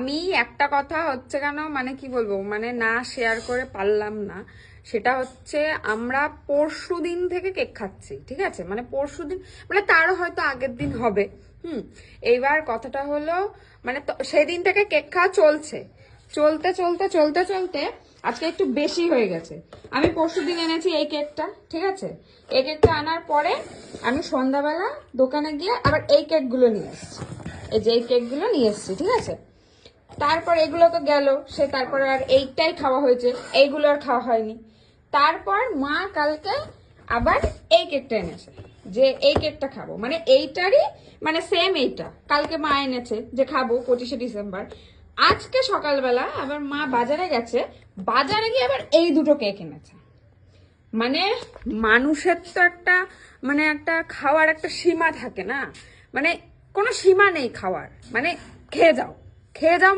আমি একটা কথা হচ্ছে কেন মানে কি বলবো, মানে না শেয়ার করে পারলাম না। সেটা হচ্ছে আমরা পরশু দিন থেকে কেক খাচ্ছি, ঠিক আছে, মানে পরশু দিন মানে তারও হয়তো আগের দিন হবে। এইবার কথাটা হলো মানে সেদিন থেকে কেক খাওয়া চলছে, চলতে চলতে চলতে চলতে আজকে একটু বেশি হয়ে গেছে। আমি পরশু দিন এনেছি এই কেকটা, ঠিক আছে, এই কেকটা আনার পরে আমি সন্ধ্যাবেলা দোকানে গিয়ে আবার এই কেকগুলো নিয়ে এসেছি, এই যে এই কেকগুলো নিয়ে এসেছি, ঠিক আছে। তারপর এগুলো তো গেল, সে তারপরে আর এইটাই খাওয়া হয়েছে, এইগুলো আর খাওয়া হয়নি। তারপর মা কালকে আবার এই কেকটা এনেছে, যে এই কেকটা খাবো, মানে এইটারই মানে সেম এইটা কালকে মা এনেছে যে খাবো 25শে ডিসেম্বর। আজকে সকালবেলা আবার মা বাজারে গেছে, বাজারে গিয়ে আবার এই দুটো কেক এনেছে। মানে মানুষের তো একটা মানে একটা খাওয়ার একটা সীমা থাকে না, মানে কোনো সীমা নেই খাওয়ার, মানে খেয়ে যাও খেয়ে যাও।